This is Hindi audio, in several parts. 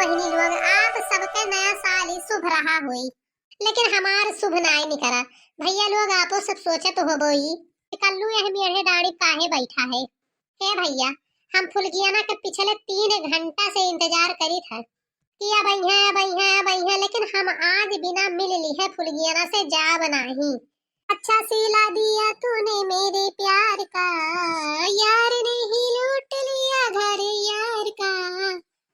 बहनी लोग आप सबके नया साल ही शुभ रहा हुई, लेकिन हमार शुभ नाई नहीं करा। भैया लोग आपो सब सोचत हो बोई कल्लू यह मेरे दाढ़ी काहे बैठा है। हे भैया, हम फुलगियाना के पिछले 3 घंटा से इंतजार करी था कि अब भैया, लेकिन हम आज बिना मिल ली है फुलगियाना से जा बनाही। अच्छा सिला दिया तूने मेरे प्यार का, यार ने ही लूट लिया घर यार का।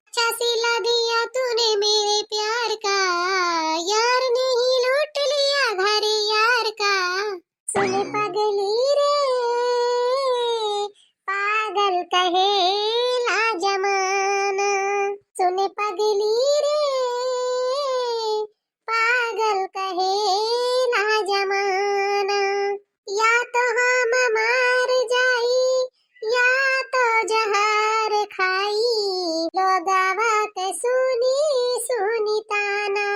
अच्छा सिला दिया तूने मेरे प्यार का, यार ने ही लूट लिया घर यार का। सुन पगली रे पागल कहेला जमाना, सुन पगली रे पागल कहेला जमाना। या तो हम मर जाई या तो जहर खाई, लोगावा के सुनी सुनी ताना।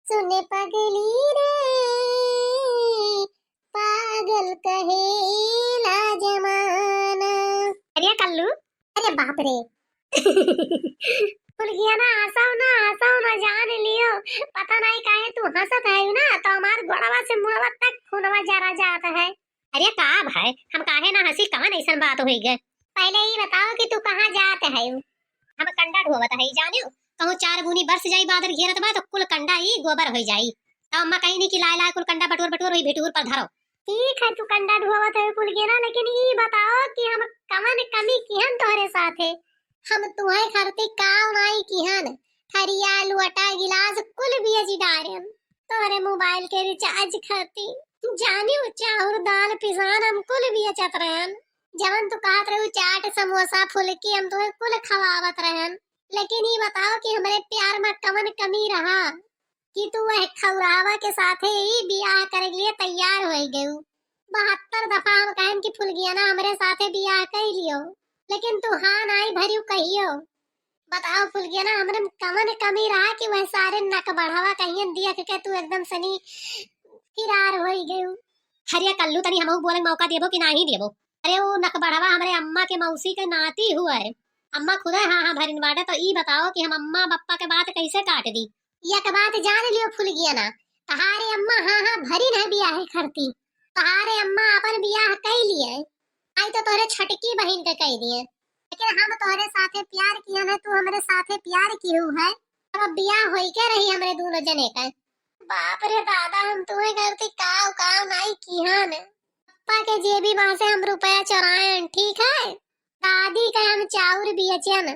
सुन पगली रे पागल कहेला जमाना। अरे कल्लू, अरे बाप रे फुलगियाना हंसाओ ना जान लियो। पता नहीं काहे तू हंसत है ना, तो हमार गोड़वा से मुड़वा तक खूनवा जरा जाता है। अरे का भाई, हम काहे ना हंसी, कहां ऐसन बात होई गए। पहले ही बताओ कि तू कहां जाते है। हम कंडा ढोवत है जानियो, कहूं 4 बुनी बरस जाई बादल घेरत बा तो कुल कंडा ही गोबर हो जाई। तो अम्मा कहीं नहीं कि लाए कुल कंडा बटोर होई भेटूर पर धरो। ठीक है तू कंडा ढोवत है फुलगियाना, लेकिन ये बताओ कि हम कवन कमी किहन तोहरे साथे। हम तुम्हें खरती काव नाई किहन, थरिया लुटा गिलास कुल बेच डारेन। तोहरे मोबाइल के रिचार्ज खरती जानियो, चाउर दाल पिसान हम कुल बेचत रहन। जवन तू कहत रहू चाट समोसा फुलकी हम तुम्हें कुल खवावत रहन। लेकिन ये बताओ कि हमारे प्यार में कवन कमी रहा कि तू वह खौरावा के साथे ही बियाह करे लिए तैयार हो गयू। 72 दफा हम कहन कि फुलगियाना हमरे साथे बियाह कर लियो, लेकिन तू हाँ नाई भरियो कहियो। बताओ फुलगियाना हमरे कवन कमी रहा कि वह सारे नक बढ़ावा कहियन देख के तू एकदम सनी फिरार हो गयू। हरिया कल्लू तनी हमहू बोले मौका देबो कि नहीं देबो। अरे वो नक बढ़ावा हमारे अम्मा के मौसी के नाती हुआ है। अम्मा खुद हाँ भरिन बाटे, तो ई बताओ कि हम अम्मा बप्पा के बात कैसे काट दी। यह बात जान लियो फुलगियाना, तहारे अम्मा हाँ भरिन है बियाह करती, तहारे अम्मा अपन बियाह कई लिए आई तो तोहरे छटकी बहन के कह दिए। लेकिन हम तोहरे साथे प्यार किया है, तू हमरे साथे प्यार कियो है। अब बियाह होई के रही हमरे दोनों जने का। बाप रे दादा, हम तुम्हें करती काव नाई किहन। पप्पा के जेबी वहां से हम रुपया चुराएं, ठीक है। दादी का हम चाउर बेचन,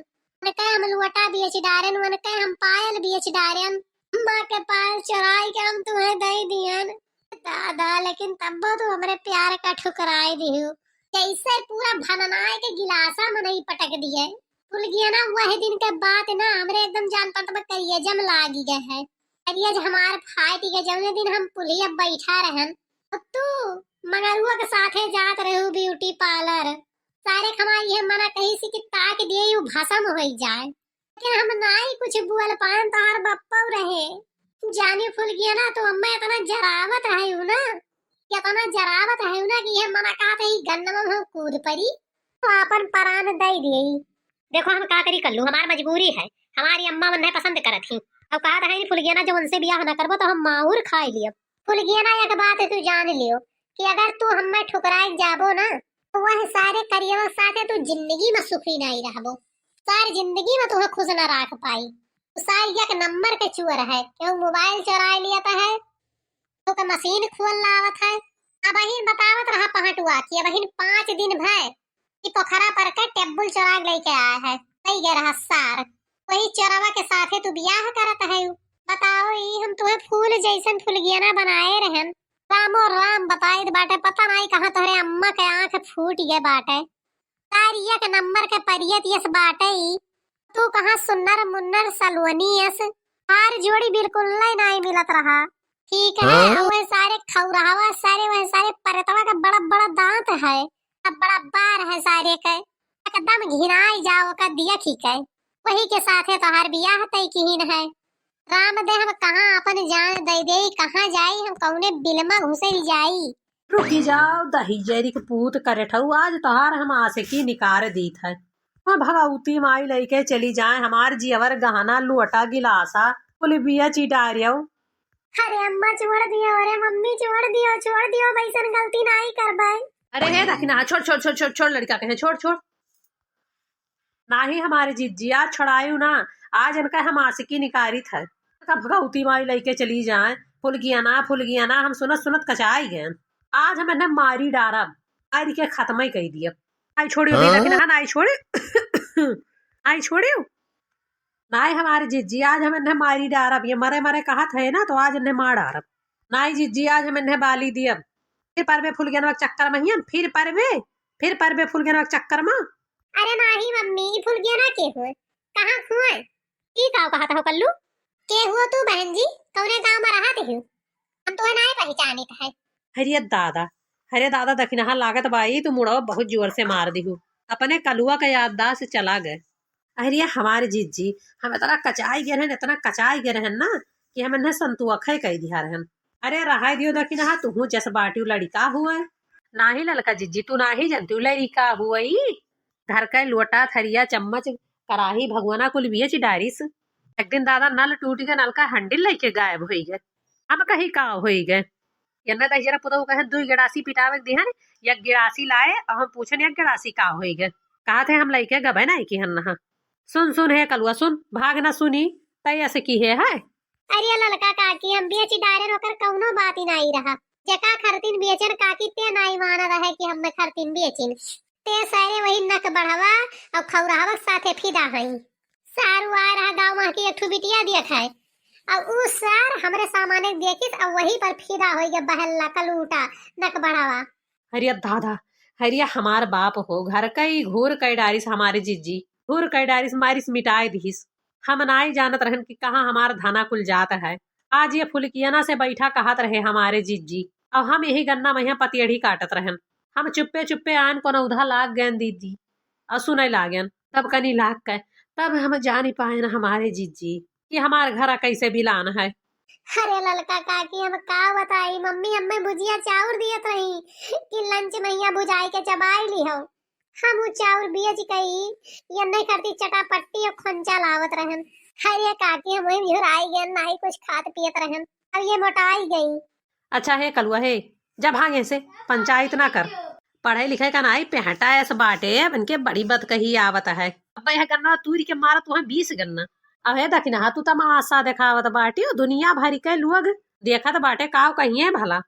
उनके हम लुटा बेच डारेन, उनके हम पायल बेच डारेन। माँ के पायल चुराई के हम तुम्हें दे दियन दादा, लेकिन तब तो हमरे प्यार का ठुकराई दियो। जैसे पूरा भननाए के गिलासा में नहीं पटक दिए। फुलगियाना वह दिन के बात ना हमरे एकदम जान पत में करिए जम लागी गए है। अरिया हमार फाइट के जौने दिन हम पुलिया बैठा रहन, तू मंगरुआ के साथे जात रहू ब्यूटी पार्लर। सारे खमाई है मना कही सी कि ताक दिए यू भसम हो जाए, लेकिन हम नाई कुछ बुअल पान तोहर बप्पा रहे। जानी फुलगियाना तो अम्मा इतना जरावत है ना, इतना जरावत है ना कि ये मना कहते ही गन्नम हम कूद पड़ी तो अपन परान दे दिए। देखो हम का करी कल्लू, हमार मजबूरी है। हमारी अम्मा मन पसंद करत थी, अब कहा है फुलगियाना जब उनसे बियाह न करबो तो हम माहौर खाई लियो। फुलगियाना एक बात तू जान लियो कि अगर तू हमें ठुकराए जाबो ना, तो वह सारे करियर साथे तू जिंदगी में सुखी नहीं रहबो। सारी जिंदगी में तुहे खुश न रख पाई। सारी एक नंबर के चुअर है, क्यों मोबाइल चुरा लिया है, तो का मशीन खोल लावत है। अब बहिन बतावत रहा पहटुआ कि बहिन 5 दिन भय कि पोखरा पर के टेबल चुरा लेके आया है, नहीं गए रहा सार। वही चोरवा के साथे तू बियाह करत है। बताओ ई हम तुम्हें फूल जैसन फुलगियाना बनाए रहन, रामो राम बताई बाटे, पता नहीं कहां तोहरे अम्मा के आंख फूट गए बाटे। तारिया के नंबर के परियत यस बाटे, तू कहां सुन्नर मुन्नर सलवनी यस, हार जोड़ी बिल्कुल नहीं मिलत रहा। ठीक है वह सारे खौरावा सारे वह सारे परतवा का बड़ा बड़ा दांत है, अब बड़ा बार है सारे के, एकदम घिनाई जाओ का दिया ठीक है। वही के साथे तोहार बियाह तय किहिन है। राम दे हम कहां अपन जान दे दे, कहां जाई हम कौने बिलमा घुसे जाई। रुकी जाओ दही जेरी के पूत करे ठऊ, आज तोहार हम आशिकी निकार दी था। हाँ भगवती माई लइके चली जाए हमार जीवर गहना लुअटा गिलासा बोले बिया चिटारियो। अरे अम्मा छोड़ दियो, अरे मम्मी छोड़ दियो वैसन गलती नहीं करबै। अरे हे दखना छोड़ छोड़ छोड़ छोड़ छोड़ लड़का कहे छोड़ छोड़ नाही हमारे जिज्जी आज छड़ायू ना। आज इनका हम आशिकी निकारी था भगवती माई लइके चली जाए फुल गया ना हम सुनत सुनत कचाई गए। आज हम इन्हें मारी डारब मारी के खत्म ही कही दिया। आई छोड़ियो आई छोड़े आई छोड़ियो नाई हमारे जिज्जी आज हम इन्हें मारी डारब। ये मरे मरे कहा थे ना तो आज इन्हें मार डारब। नाई जिज्जी आज हम इन्हें बाली दियब फिर परवे फुल गया चक्कर में फिर परवे फुल गया चक्कर में। अरे नाही मम्मी फुल गया ना के हुए कहाँ हुए की का कहा था कल्लू के हुआ तू बहन जी कौने गांव में रहा थे हम तो नहीं पहचानी था। हरे दादा दखिना लागत बाई तू मुड़ो बहुत जोर से मार दिहू अपने कलुआ का याददाश्त चला गए। अरे हमारे जीजी हम इतना कचाई गए रहन ना कि हम इन्हें संतुअख कह दिया रहन। अरे रहा दियो दखिना तू जस बाटी लड़का हुआ नाही ललका जीजी तू नाही जनती लड़का हुआ घर का लोटा थरिया चम्मच कराही भगवाना कुल भी चिडारिस। एक दिन दादा नल टूट गए नल का हंडिल लेके गायब हो गए हम कहीं का हो गए। यन्ना तो जरा पुतो कहे 2 गिलासी पिटावे दिहन एक गिलासी लाए और हम पूछन एक गिलासी का हो गए कहा थे हम लइके गबे ना की हन। सुन है कलुआ सुन भाग ना सुनी तय ऐसे की है। अरे ललका काकी हम बेच डारे होकर कौनो बात ही नहीं रहा जका खरतीन बेचन काकी ते नहीं माना रहे कि हम खरतीन बेचिन ते सारे वही नक बढ़ावा और खौरावा साथे फिदा हई सारू आ रहा गांव में की एक बिटिया देखा है और उस सार हमरे सामाने देखिस और वही पर फिदा हो गया बहल्ला कलूटा नक बढ़ावा। हरिया दादा हरिया हमार बाप हो घर का ही घूर कई डारिस हमारे जिज्जी घूर कई डारिस मारिस मिटाए दिस हम नाई जानत रहन कि कहाँ हमार धाना कुल जाता है। आज ये फुलकियाना से बैठा कहत रहे हमारे जिज्जी और हम यही गन्ना महिया पतियढ़ी काटत रहन। हम चुप्पे चुप्पे आन को उधा लाग गए दीदी और सुनई लागन तब कनी लाग गए तब हम जान ही पाए ना हमारे जिज्जी कि हमार घर कैसे बिलान है। अरे ललका काकी हम का बताई मम्मी हमें भुजिया चाउर दियत रही कि लंच मैया बुझाई के चबाई ली हो हम उ चाउर बेच गई ये नहीं करती चटापट्टी और खंचा लावत रहन। अरे काकी हम वही आई गए नहीं कुछ खात पियत रहन अब ये मोटाई गई। अच्छा है कलुआ है जब भागे से पंचायत ना कर पढ़ाई लिखाई का नाई पेहटा ऐसा बाटे इनके बड़ी बत कही आवत है। अब यह गन्ना तूरी के मारत वहाँ 20 गन्ना अब है दखिना तू तमाशा देखावत बाटी दुनिया भरी के लोग देखत बाटे काव कहिए भला।